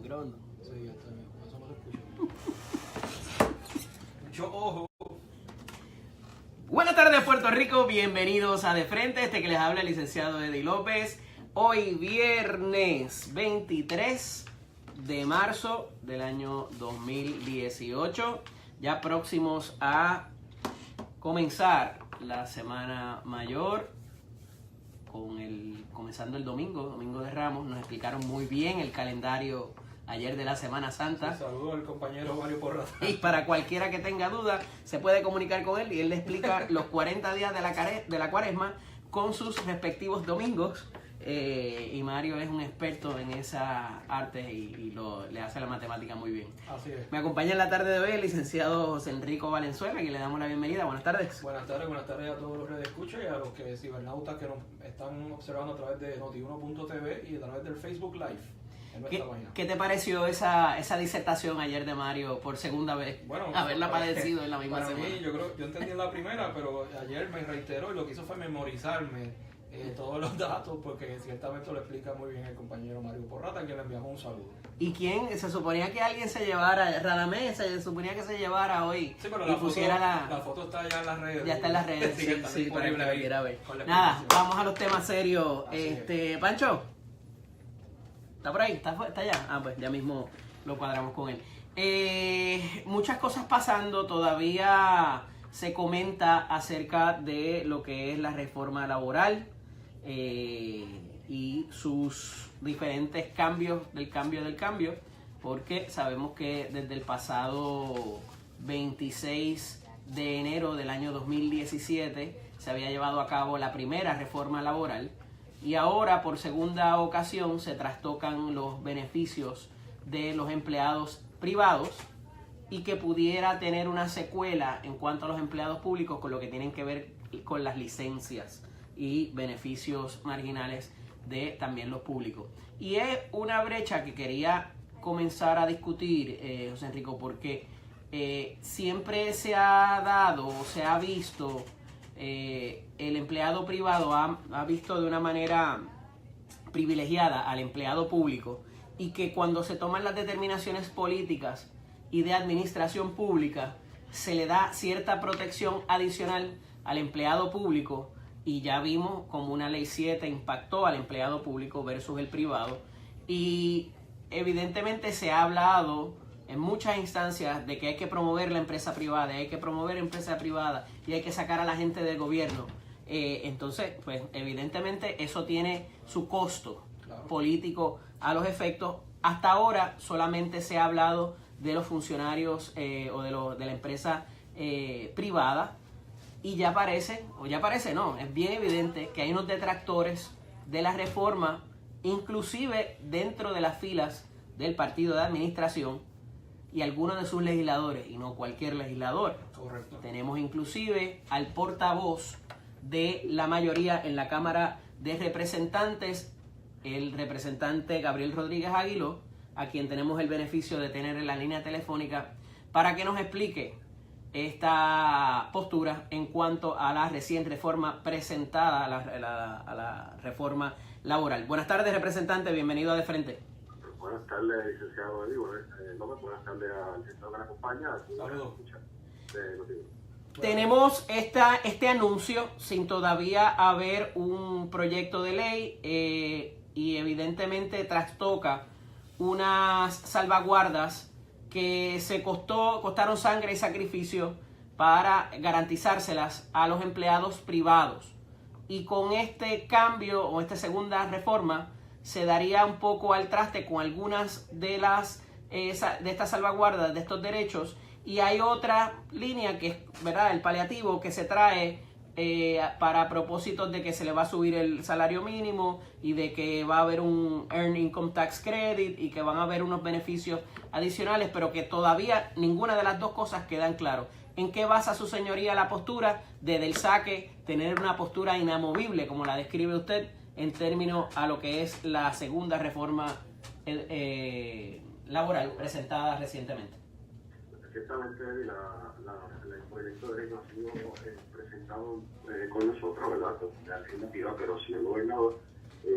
grabando? Sí, ya está bien. Eso no se escucha. Mucho ojo. Buenas tardes, Puerto Rico. Bienvenidos a De Frente. Este que les habla el licenciado Eddie López. Hoy viernes 23 de marzo del año 2018. Ya próximos a comenzar la Semana Mayor. Comenzando el domingo de Ramos. Nos explicaron muy bien el calendario ayer de la Semana Santa. Sí, saludo al compañero Mario Porrata. Y para cualquiera que tenga duda, se puede comunicar con él y él le explica los 40 días de la cuaresma con sus respectivos domingos. Y Mario es un experto en esa arte y le hace la matemática muy bien. Así es. Me acompaña en la tarde de hoy el licenciado José Enrico Valenzuela, que le damos la bienvenida. Buenas tardes. Buenas tardes a todos los que escuchan y a los cibernautas que nos están observando a través de Noti1.tv y a través del Facebook Live en nuestra página. ¿Qué te pareció esa disertación ayer de Mario por segunda vez? Bueno, haberla padecido en la misma para semana. mí, yo entendí en la primera, pero ayer me reiteró y lo que hizo fue memorizarme todos los datos, porque ciertamente lo explica muy bien el compañero Mario Porrata, a quien le enviamos un saludo. ¿Y quién? Se suponía que alguien se llevara, Radamés, se suponía que se llevara hoy. Sí, pero y pusiera la foto está ya en las redes. Ya está en las redes, sí, para el que la quiera ver. Nada, explicación. vamos a los temas serios. Así Pancho, ¿está por ahí? ¿Está allá? Ah, pues ya mismo lo cuadramos con él. Muchas cosas pasando, todavía se comenta acerca de lo que es la reforma laboral y sus diferentes cambios del cambio, porque sabemos que desde el pasado 26 de enero del año 2017 se había llevado a cabo la primera reforma laboral y ahora por segunda ocasión se trastocan los beneficios de los empleados privados y que pudiera tener una secuela en cuanto a los empleados públicos con lo que tienen que ver con las licencias y beneficios marginales de también los públicos. Y es una brecha que quería comenzar a discutir, José Enrico, porque siempre se ha dado, se ha visto, el empleado privado ha visto de una manera privilegiada al empleado público y que cuando se toman las determinaciones políticas y de administración pública se le da cierta protección adicional al empleado público. Y ya vimos como una ley 7 impactó al empleado público versus el privado. Y evidentemente se ha hablado en muchas instancias de que hay que promover la empresa privada, hay que promover empresa privada y hay que sacar a la gente del gobierno. Entonces, pues evidentemente eso tiene su costo político a los efectos. Hasta ahora solamente se ha hablado de los funcionarios o de la empresa privada. Y ya parece no, es bien evidente que hay unos detractores de la reforma, inclusive dentro de las filas del partido de administración y algunos de sus legisladores, y no cualquier legislador. Correcto. Tenemos inclusive al portavoz de la mayoría en la Cámara de Representantes, el representante Gabriel Rodríguez Aguiló, a quien tenemos el beneficio de tener en la línea telefónica, para que nos explique esta postura en cuanto a la recién reforma presentada, a la reforma laboral. Buenas tardes, representante, bienvenido a De Frente. Buenas tardes, licenciado Eddie. Buenas tardes al licenciado que me acompaña. Saludos. Tenemos este anuncio sin todavía haber un proyecto de ley y evidentemente trastoca unas salvaguardas que costaron sangre y sacrificio para garantizárselas a los empleados privados. Y con este cambio o esta segunda reforma se daría un poco al traste con algunas de estas salvaguardas de estos derechos. Y hay otra línea que es, ¿verdad?, el paliativo que se trae para propósitos de que se le va a subir el salario mínimo y de que va a haber un Earned Income Tax Credit y que van a haber unos beneficios adicionales, pero que todavía ninguna de las dos cosas quedan claro. ¿En qué basa su señoría la postura desde el saque, tener una postura inamovible, como la describe usted, en términos a lo que es la segunda reforma laboral presentada recientemente? Ciertamente el proyecto de ley no ha sido presentado con nosotros, ¿verdad? De alternativa, pero sí el gobernador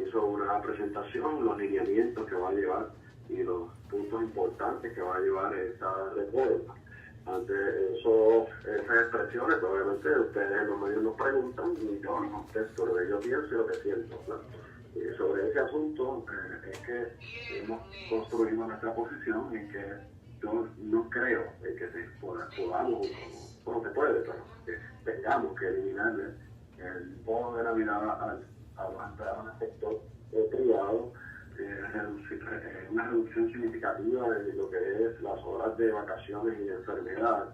hizo una presentación, los lineamientos que va a llevar y los puntos importantes que va a llevar esta reforma. Ante esas expresiones, obviamente ustedes en los medios nos preguntan y yo les contesto lo que yo pienso y lo que siento, ¿no? Sobre ese asunto es que hemos construido nuestra posición en que yo no creo que podamos, bueno, se puede, pero que tengamos que eliminarle el bono de Navidad a los empleados del sector privado, una reducción significativa de lo que es las horas de vacaciones y de enfermedad,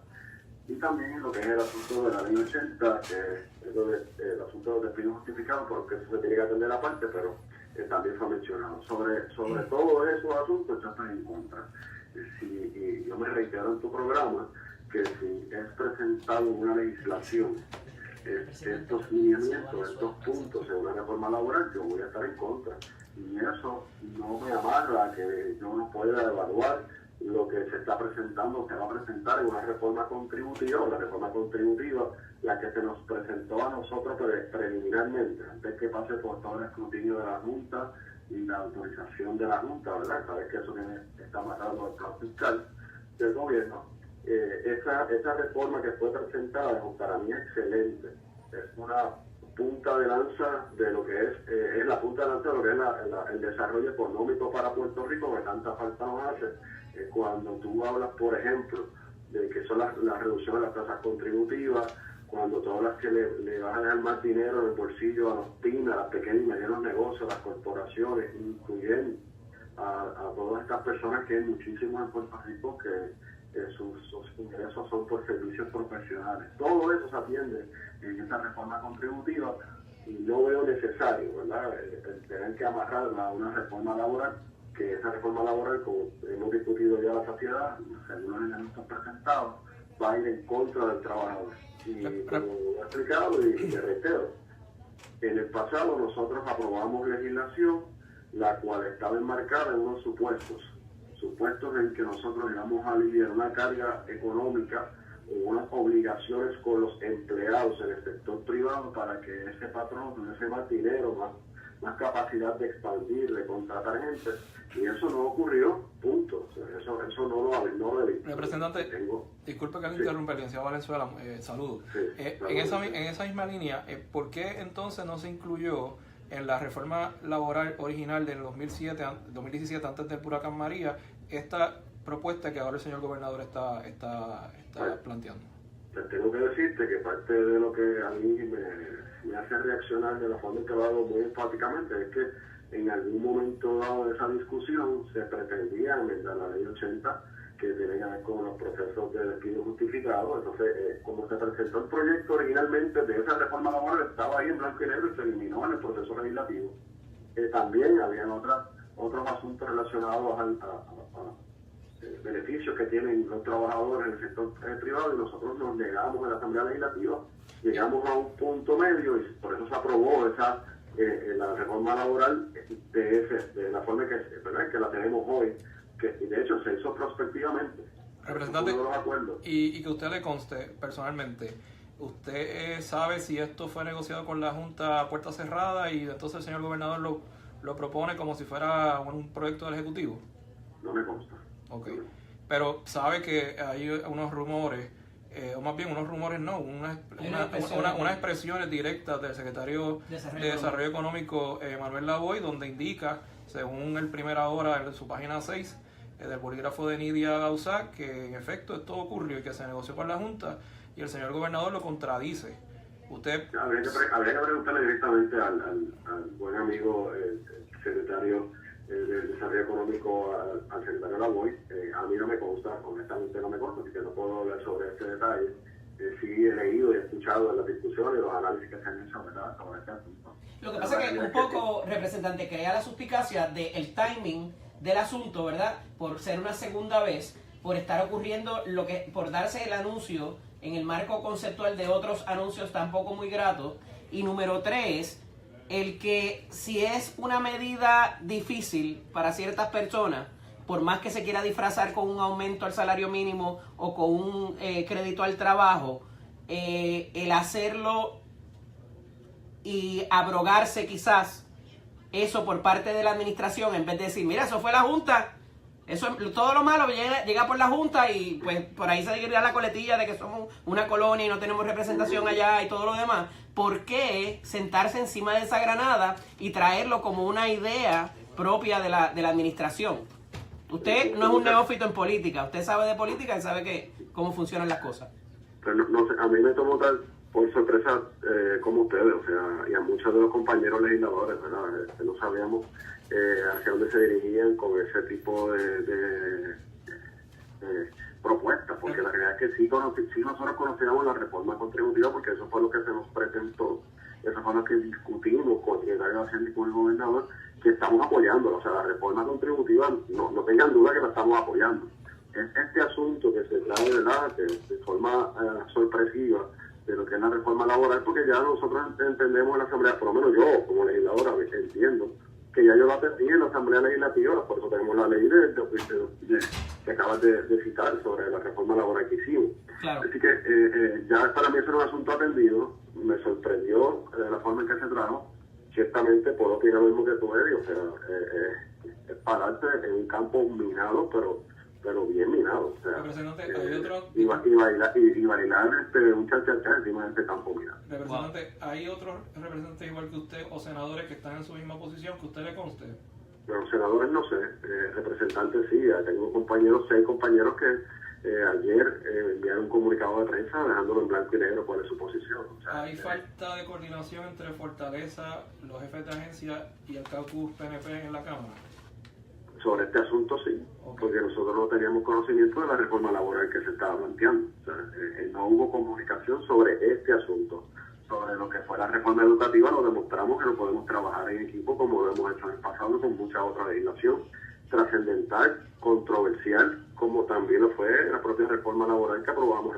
y también lo que es el asunto de la ley 80, que es el asunto del despido justificado, porque eso se tiene que atender aparte, pero también fue mencionado. Sobre todos esos asuntos yo estoy en contra. Y yo me reitero en tu programa que si es presentado una legislación, estos lineamientos, estos puntos en una reforma laboral, yo voy a estar en contra. Y eso no me amarra a que yo no pueda evaluar lo que se está presentando, se va a presentar en una reforma contributiva, la reforma contributiva, la que se nos presentó a nosotros preliminarmente, antes que pase por todo el escrutinio de la Junta y la autorización de la Junta, ¿verdad? Sabes que eso está amarrado al plan fiscal del gobierno. Esa reforma que fue presentada para mí es excelente, es una punta de lanza de lo que es la punta de lanza de lo que es el desarrollo económico para Puerto Rico, que tanta falta nos hace. Cuando tú hablas, por ejemplo, de que son las reducciones de las tasas contributivas, cuando todas las que le van a dejar más dinero en el bolsillo a los pymes, a los pequeños y medianos negocios, a las corporaciones, incluyendo a todas estas personas que hay muchísimos en Puerto Rico que sus ingresos son por servicios profesionales. Todo eso se atiende en esta reforma contributiva y no veo necesario, ¿verdad?, el tener que amarrarla a una reforma laboral, que esa reforma laboral, como hemos discutido ya la saciedad, según los elementos presentados, va a ir en contra del trabajador. Y como he explicado y me reitero, en el pasado nosotros aprobamos legislación la cual estaba enmarcada en unos supuestos en que nosotros íbamos a aliviar una carga económica o unas obligaciones con los empleados en el sector privado para que ese patrón tuviese más dinero, más capacidad de expandir, de contratar gente, y eso no ocurrió, punto. O sea, eso no lo he visto. Representante, disculpe que le interrumpa, el licenciado Valenzuela, saludo. Sí, en esa misma línea, ¿por qué entonces no se incluyó en la reforma laboral original del 2017, antes del huracán María, esta propuesta que ahora el señor gobernador está planteando? Pues tengo que decirte que parte de lo que a mí me hace reaccionar de la forma en que lo hago muy enfáticamente es que en algún momento dado de esa discusión se pretendía enmendar la ley 80, que tiene que ver con los procesos de despido justificado. Entonces, como se presentó el proyecto originalmente de esa reforma laboral, estaba ahí en blanco y negro y se eliminó en el proceso legislativo. También habían otros asuntos relacionados a beneficios que tienen los trabajadores en el sector privado, y nosotros nos negamos en la Asamblea Legislativa, llegamos a un punto medio y por eso se aprobó la reforma laboral de la forma que la tenemos hoy, que de hecho se hizo prospectivamente. Representante, y que usted le conste personalmente, ¿usted sabe si esto fue negociado con la Junta a puerta cerrada y entonces el señor gobernador lo propone como si fuera un proyecto del Ejecutivo? No me consta. Ok, pero sabe que hay unos rumores, o más bien unas expresiones directas del secretario de Desarrollo Económico, Manuel Lavoy, donde indica, según el Primera Hora en su página 6, del bolígrafo de Nidia Gauzá, que en efecto esto ocurrió y que se negoció con la Junta, y el señor gobernador lo contradice. Usted habría que preguntarle directamente al buen amigo, el secretario del Desarrollo Económico, al secretario Lavoy. A mí no me consta, honestamente no me consta, así que no puedo hablar sobre este detalle. Sí he leído y he escuchado las discusiones y los análisis que se han hecho, ¿verdad?, sobre este asunto. Lo que pasa es que un poco, representante, crea la suspicacia del timing del asunto, ¿verdad?, por ser una segunda vez, por estar ocurriendo por darse el anuncio en el marco conceptual de otros anuncios tampoco muy gratos. Y número 3, el que si es una medida difícil para ciertas personas, por más que se quiera disfrazar con un aumento al salario mínimo o con un crédito al trabajo, el hacerlo y abrogarse quizás eso por parte de la administración, en vez de decir, mira, eso fue la Junta, Todo lo malo llega por la Junta y pues por ahí se seguirá la coletilla de que somos una colonia y no tenemos representación allá y todo lo demás. ¿Por qué sentarse encima de esa granada y traerlo como una idea propia de la administración? Usted no es un neófito en política, usted sabe de política y sabe cómo funcionan las cosas. Pero no sé, a mí me tomó tal por sorpresa como ustedes, o sea, y a muchos de los compañeros legisladores, ¿verdad? No sabíamos hacia dónde se dirigían con ese tipo de propuestas, porque la realidad es que sí nosotros conocíamos la reforma contributiva, porque eso fue lo que se nos presentó, eso fue lo que discutimos con el secretario de Hacienda y con el gobernador, que estamos apoyándola. O sea, la reforma contributiva, no tengan duda que la estamos apoyando. Es este asunto que se trae, ¿verdad?, de forma sorpresiva, de lo que es la reforma laboral, porque ya nosotros entendemos en la Asamblea, por lo menos yo como legisladora entiendo que ya yo la atendí en la Asamblea Legislativa, por eso tenemos la ley que acabas de citar sobre la reforma laboral que hicimos. Claro. Así que ya para mí eso era un asunto atendido, me sorprendió la forma en que se trajo. Ciertamente puedo opinar lo mismo que tú, Eddie, o sea, es pararte en un campo minado, pero bien minado, o sea, y bailar un cha-cha-cha encima de este campo minado. Representante, ¿hay otros representantes igual que usted o senadores que están en su misma posición que usted le conste? Los senadores no sé, representantes sí, tengo 6 compañeros que ayer enviaron un comunicado de prensa dejándolo en blanco y negro cuál es su posición. O sea, ¿hay falta de coordinación entre Fortaleza, los jefes de agencia y el caucus PNP en la Cámara? Sobre este asunto sí, porque nosotros no teníamos conocimiento de la reforma laboral que se estaba planteando. O sea, no hubo comunicación sobre este asunto. Sobre lo que fue la reforma educativa, lo demostramos que no podemos trabajar en equipo como lo hemos hecho en el pasado con mucha otra legislación trascendental, controversial, como también lo fue la propia reforma laboral que aprobamos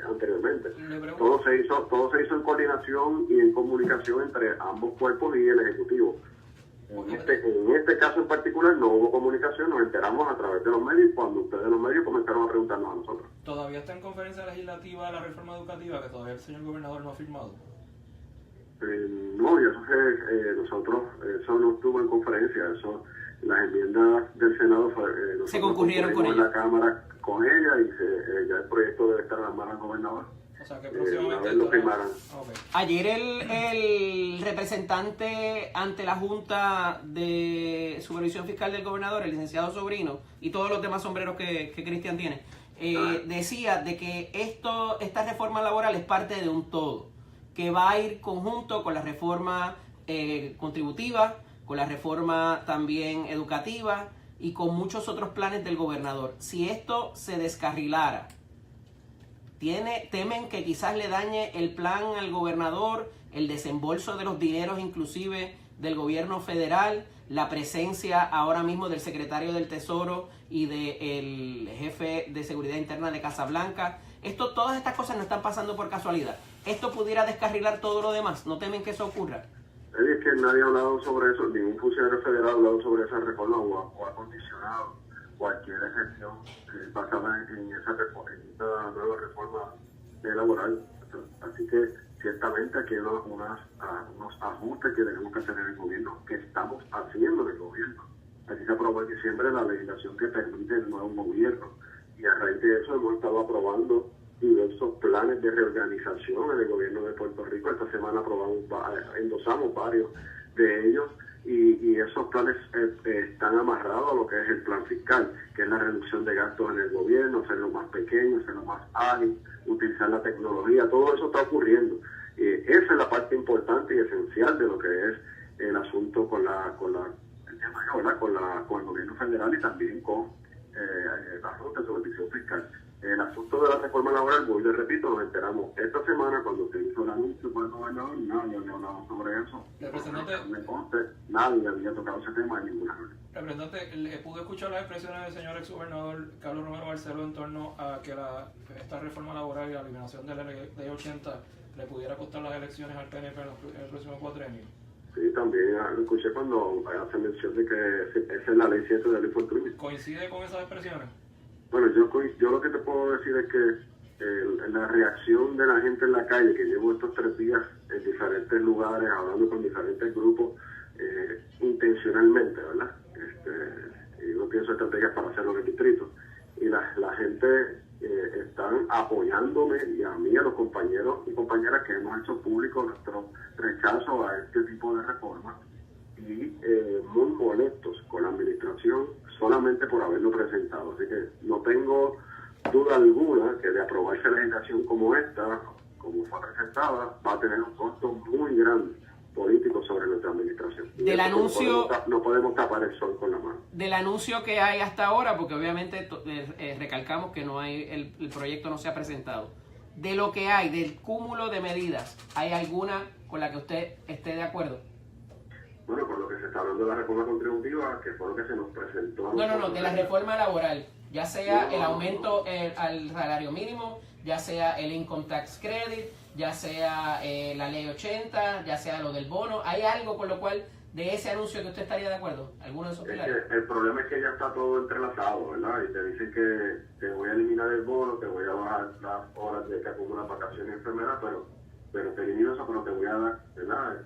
anteriormente. Todo se hizo en coordinación y en comunicación entre ambos cuerpos y el Ejecutivo. En este caso en particular no hubo comunicación, nos enteramos a través de los medios cuando ustedes los medios comenzaron a preguntarnos a nosotros. ¿Todavía está en conferencia legislativa la reforma educativa que todavía el señor gobernador no ha firmado? No, nosotros, eso no estuvo en conferencia, las enmiendas del Senado se concurrieron con en la Cámara con ella y ya el proyecto debe estar en las manos del gobernador. O sea que próximamente lo firmarán. Okay. Ayer el representante ante la Junta de Supervisión Fiscal del gobernador, el licenciado Sobrino, y todos los demás sombreros que Cristian tiene, decía de que esta reforma laboral es parte de un todo, que va a ir conjunto con la reforma contributiva, con la reforma también educativa y con muchos otros planes del gobernador. Si esto se descarrilara, temen que quizás le dañe el plan al gobernador, el desembolso de los dineros inclusive del gobierno federal, la presencia ahora mismo del secretario del Tesoro y del jefe de seguridad interna de Casablanca. Todas estas cosas no están pasando por casualidad. Esto pudiera descarrilar todo lo demás. ¿No temen que eso ocurra? Es que nadie ha hablado sobre eso, ningún funcionario federal ha hablado sobre esa reforma o ha condicionado cualquier excepción basada en esa nueva reforma laboral. Así que ciertamente aquí hay unos ajustes que tenemos que hacer en el gobierno, que estamos haciendo en el gobierno. Aquí se aprobó en diciembre la legislación que permite el nuevo gobierno y a raíz de eso hemos estado aprobando diversos planes de reorganización en el gobierno de Puerto Rico. Esta semana endosamos varios de ellos y esos planes están amarrados a lo que es el plan fiscal, que es la reducción de gastos en el gobierno, hacerlo más pequeño, hacerlo más ágil, utilizar la tecnología. Todo eso está ocurriendo. Esa es la parte importante y esencial de lo que es el asunto con el gobierno federal y también con la Junta de Supervisión Fiscal. El asunto de la reforma laboral, voy, le repito, nos enteramos esta semana cuando se hizo el anuncio por el gobernador, nadie había hablado sobre eso. Nadie había tocado ese tema en ninguna reunión. Representante, ¿pudo escuchar las expresiones del señor exgobernador Carlos Romero Barceló en torno a que esta reforma laboral y la eliminación de la ley 80 le pudiera costar las elecciones al PNP en el próximo cuatrenio? Sí, también lo escuché cuando hace mención de que esa es la ley 7 de la ley Fortuny. ¿Coincide con esas expresiones? Bueno, yo lo que te puedo decir es que la reacción de la gente en la calle, que llevo estos 3 días en diferentes lugares, hablando con diferentes grupos, intencionalmente, ¿verdad? y yo pienso estrategias para hacerlo en el distrito. Y la gente están apoyándome y a mí, a los compañeros y compañeras que hemos hecho público nuestro rechazo a este tipo de reformas y muy molestos con la administración solamente por haberlo presentado. Así que no tengo duda alguna que de aprobarse legislación como esta, como fue presentada, va a tener un costo muy grande político sobre nuestra administración. Del anuncio, no podemos tapar el sol con la mano. Del anuncio que hay hasta ahora, porque obviamente recalcamos que no hay el proyecto no se ha presentado. De lo que hay, del cúmulo de medidas, ¿hay alguna con la que usted esté de acuerdo? Bueno, por lo que se está hablando de la reforma contributiva, que fue lo que se nos presentó. No, de la reforma laboral, ya sea el aumento al salario mínimo, ya sea el income tax credit, ya sea la ley 80, ya sea lo del bono. ¿Hay algo con lo cual de ese anuncio que usted estaría de acuerdo? ¿Alguno de esos pilares? El problema es que ya está todo entrelazado, ¿verdad? Y te dicen que te voy a eliminar el bono, te voy a bajar las horas de que acumulas vacaciones enfermeras, pero te elimino eso, pero te voy a dar, ¿verdad?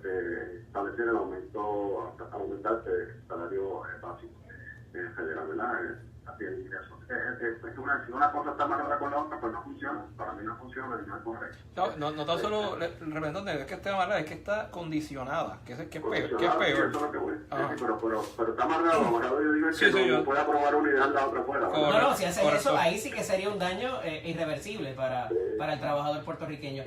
Establecer el aumento, aumentarte el salario básico federal, ¿verdad? Así el ingreso. Si una cosa está amarrada con la otra, pues no funciona. Para mí no funciona y no es correcto. No tan solo, representante, es que esté amarrada, es que está condicionada, que es peor. Sí, eso es lo que voy. Sí, pero está amarrado, yo digo que no puede aprobar una y dejar la otra fuera. No, si hace eso, ahí sí que sería un daño irreversible para el trabajador puertorriqueño.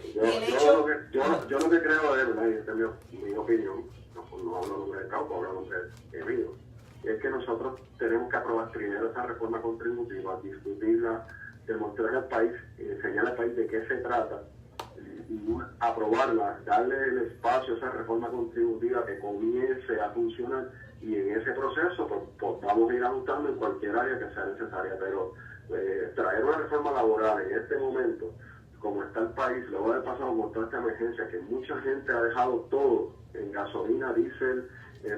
Yo lo que creo es, ¿verdad? Y esta es mi opinión, no hablo en nombre de Cauco, hablo en nombre de mío, es que nosotros tenemos que aprobar primero esa reforma contributiva, discutirla, demostrar al país, enseñar al país de qué se trata, y aprobarla, darle el espacio a esa reforma contributiva que comience a funcionar, y en ese proceso pues vamos a ir ajustando en cualquier área que sea necesaria, pero traer una reforma laboral en este momento, como está el país, luego de pasado por toda esta emergencia, que mucha gente ha dejado todo en gasolina, diésel,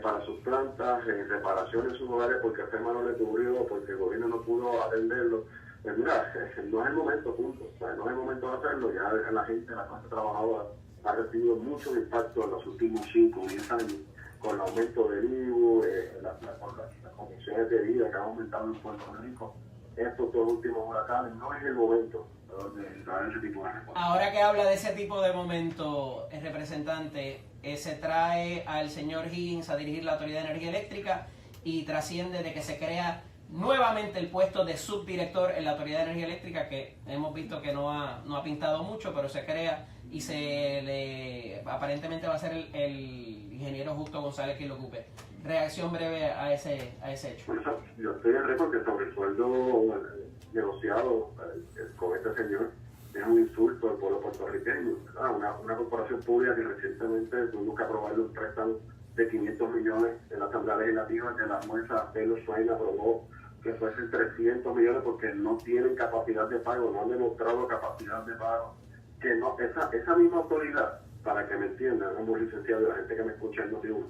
para sus plantas, en reparaciones en sus hogares porque FEMA no le cubrió, porque el gobierno no pudo atenderlo. Pues mira, no es el momento, punto. O sea, no es el momento de hacerlo. Ya la gente, la clase trabajadora, ha recibido mucho impacto en los últimos 5 o 10 años con el aumento del IVU, las condiciones de vida que han aumentado en Puerto Rico. Estos dos últimos huracanes, no es el momento de traer ese tipo de reformas. Ahora que habla de ese tipo de momento, el representante, se trae al señor Higgins a dirigir la Autoridad de Energía Eléctrica y trasciende de que se crea nuevamente el puesto de subdirector en la Autoridad de Energía Eléctrica, que hemos visto que no ha pintado mucho, pero se crea y aparentemente va a ser el ingeniero Justo González quien lo ocupe. Reacción breve a ese hecho. Bueno, yo estoy en récord que sobre el sueldo negociado con este señor es un insulto al pueblo puertorriqueño. Una corporación pública que recientemente tuvimos que aprobarle un préstamo de 500 millones en la Asamblea Legislativa, que la jueza Taylor Swain aprobó que fuesen 300 millones porque no tienen capacidad de pago, no han demostrado capacidad de pago. Que no, esa misma autoridad, para que me entiendan, ambos licenciados y la gente que me escucha en Noti1,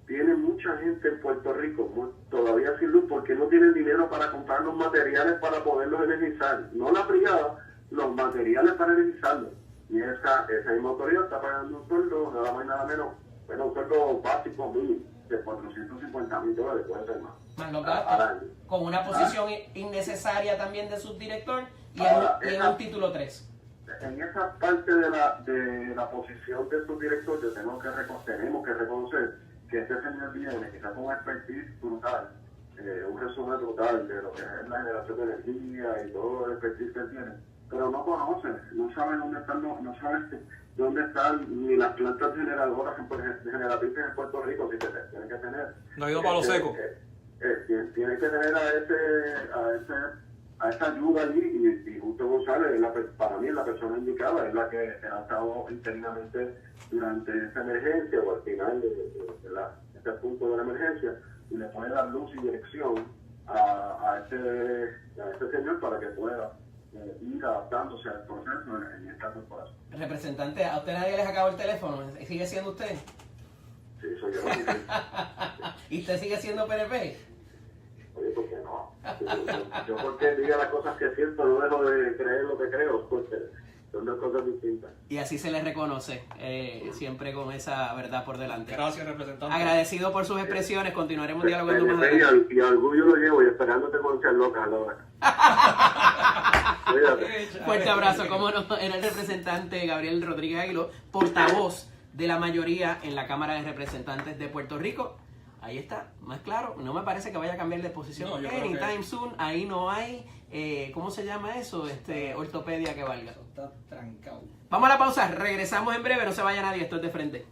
tiene mucha gente en Puerto Rico todavía sin luz porque no tienen dinero para comprar los materiales para poderlos energizar. No la privada, los materiales para energizarlos. Y esa misma autoridad está pagando un sueldo, nada más y nada menos, bueno, un sueldo básico mínimo de $450,000, puede ser más. Más los gastos, con una posición innecesaria también de subdirector y en un título 3. En esa parte de la posición de subdirector, tenemos que reconocer que este señor viene, que está con un expertise brutal, un resumen brutal de lo que es la generación de energía y todo el expertise que tiene, pero no conoce, no sabe dónde están ni las plantas generadoras generatrices en Puerto Rico, así que tiene que tener. No ha ido para lo seco. Tiene que tener a esa ayuda allí y Justo González para mí es la persona indicada, es la que ha estado interinamente durante esta emergencia o al final de este punto de la emergencia y le puede dar luz y dirección a este señor para que pueda ir adaptándose al proceso en esta corporación. Representante, ¿a usted nadie les acabó el teléfono? ¿Sigue siendo usted? Sí, soy yo. ¿Y usted sigue siendo PNP? Oye, ¿por qué no? Yo porque diga las cosas que siento, no dejo de creer lo que creo. Porque Son dos cosas distintas. Y así se le reconoce, siempre con esa verdad por delante. Gracias, representante. Agradecido por sus expresiones, continuaremos dialogando más PNP adelante. y orgullo lo llevo y esperándote con ser loca, Cuídate. Fuerte abrazo, cómo no, era el representante Gabriel Rodríguez Aguiló, portavoz de la mayoría en la Cámara de Representantes de Puerto Rico. Ahí está, más claro, no me parece que vaya a cambiar de posición No, yo creo anytime soon, ahí no hay, ¿cómo se llama eso? Ortopedia que valga. Está trancado. Vamos a la pausa, regresamos en breve, no se vaya nadie, esto es De Frente.